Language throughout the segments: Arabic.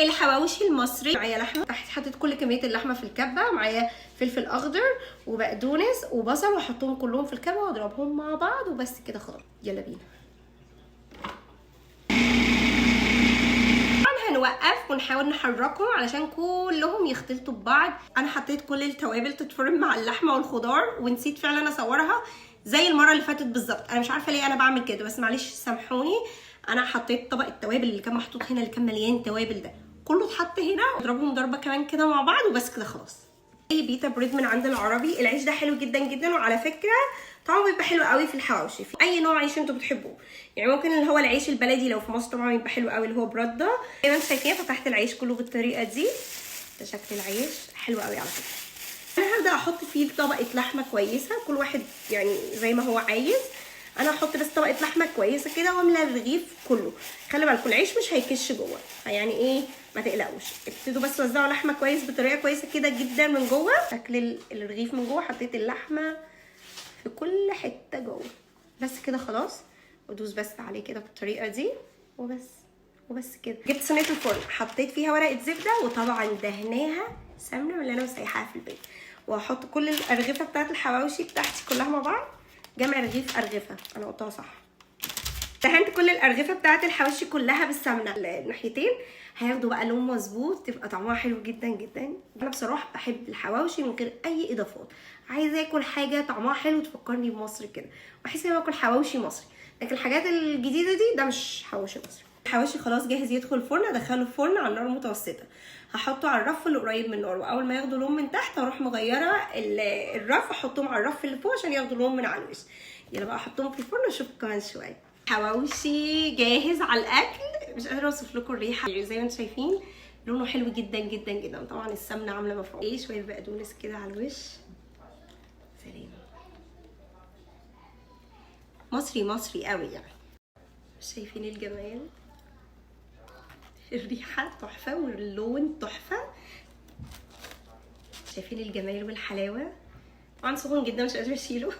الحواوشي المصري. معايا لحمه، تحت حطيت كل كميه اللحمه في الكبه، معايا فلفل اخضر وبقدونس وبصل، واحطهم كلهم في الكبه واضربهم مع بعض وبس كده خلاص. يلا بينا. هنوقف ونحاول نحركهم علشان كلهم يختلطوا ببعض. انا حطيت كل التوابل تتفرم مع اللحمه والخضار، ونسيت فعلا اصورها زي المره اللي فاتت بالظبط. انا مش عارفه ليه انا بعمل كده، بس معلش سامحوني. انا حطيت طبق التوابل اللي كان محطوط هنا، اللي كان مليان توابل ده كله اتحط هنا، واضربهم ضربه كمان كده مع بعض وبس كده خلاص. بيتا بريد من عند العربي. العيش ده حلو جدا جدا، وعلى فكره طعمه بيبقى حلو قوي في الحواوشي، في اي نوع عيش انتوا بتحبوه. يعني ممكن اللي هو العيش البلدي لو في مصر طبعا بيبقى حلو قوي، اللي هو برده. زي ما انتم شايفين فتحت العيش كله بالطريقه دي. ده شكل العيش حلو قوي على فكره. انا هبدا احط فيه طبقه لحمه كويسه، كل واحد يعني زي ما هو عايز. انا هحط بس طبقه لحمه كويسه كده واملى الرغيف كله. خلي بالكم العيش مش هيكش جوه، يعني ايه ما تقلقوش. ابتدوا بس وزعوا لحمه كويس بطريقه كويسه كده جدا من جوه. شكل الرغيف من جوه حطيت اللحمه في كل حته جوه بس كده خلاص. ودوس بس عليه كده بالطريقه دي وبس كده. جبت صينيه الفرن، حطيت فيها ورقه زبده، وطبعا دهناها سمنه من اللي انا مسيحاها في البيت. وهحط كل الارغفه بتاعت الحواوشي بتاعتي كلها مع بعض. جمع رغيف ارغفه، انا قلتها صح. دهنت كل الارغفه بتاعت الحواوشي كلها بالسمنه الناحيتين. هياخدوا بقى لون مظبوط، تبقى طعمها حلو جدا جدا. انا بصراحه بحب الحواوشي من غير اي اضافات. عايزه اكل حاجه طعمها حلو تفكرني بمصر كده، بحس اني باكل حواوشي مصري. لكن الحاجات الجديده دي ده مش حواوشي مصري. الحواوشي خلاص جاهز يدخل الفرن. ادخله الفرن على نار متوسطه. هحطه على الرف اللي قريب من النار، واول ما ياخدوا لون من تحت هروح مغيره الرف، احطهم على الرف اللي فوق عشان ياخدوا لون من على الوش. يلا بقى احطهم في الفرن واشوفكم كمان شويه. حواوشي جاهز على الاكل. مش قادره اوصف لكم الريحه، زي ما انتم شايفين لونه حلو جدا جدا جدا. طبعا السمنه عامله مفعول. ايه شويه بقدونس كده على الوش. سلام. مصري مصري قوي يعني. شايفين الجمال؟ الريحه تحفه واللون تحفه. شايفين الجمال والحلاوه؟ طبعا سخن جدا مش قادره اشيله.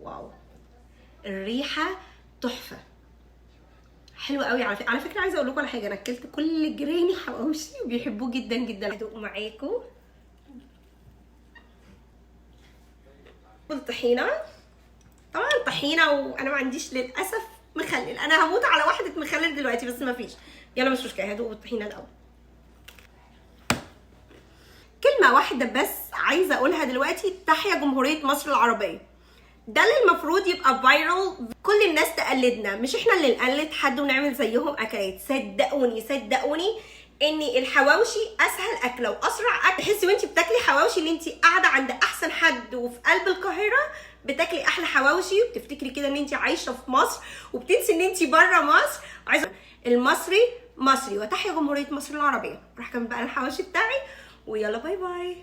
واو، الريحه تحفه حلوه قوي. على فكره عايزه اقول لكم على حاجه. انا اكلت كل جيراني حواوشي وبيحبوه جدا جدا. هدوق معاكم الطحينه. طبعا الطحينه، وانا ما عنديش للاسف مخلل. انا هموت على واحده مخلل دلوقتي بس ما فيش. يلا مش مشكله، هدوق الطحينه الاول. كلمه واحده بس عايزه اقولها دلوقتي: تحيا جمهوريه مصر العربيه. ده اللي المفروض يبقى فايرال، كل الناس تقلدنا، مش احنا اللي نقلد حد ونعمل زيهم اكلات. صدقوني ان الحواوشي اسهل اكله واسرع اكل. تحسي وانت بتاكلي حواوشي ان انت قاعده عند احسن حد وفي قلب القاهره بتاكلي احلى حواوشي، وبتفتكري كده ان انت عايشه في مصر وبتنسي ان انت بره مصر. عايزه المصري مصري. وتحيا جمهوريه مصر العربيه. راح كمل بقى الحواوشي بتاعي، ويلا باي باي.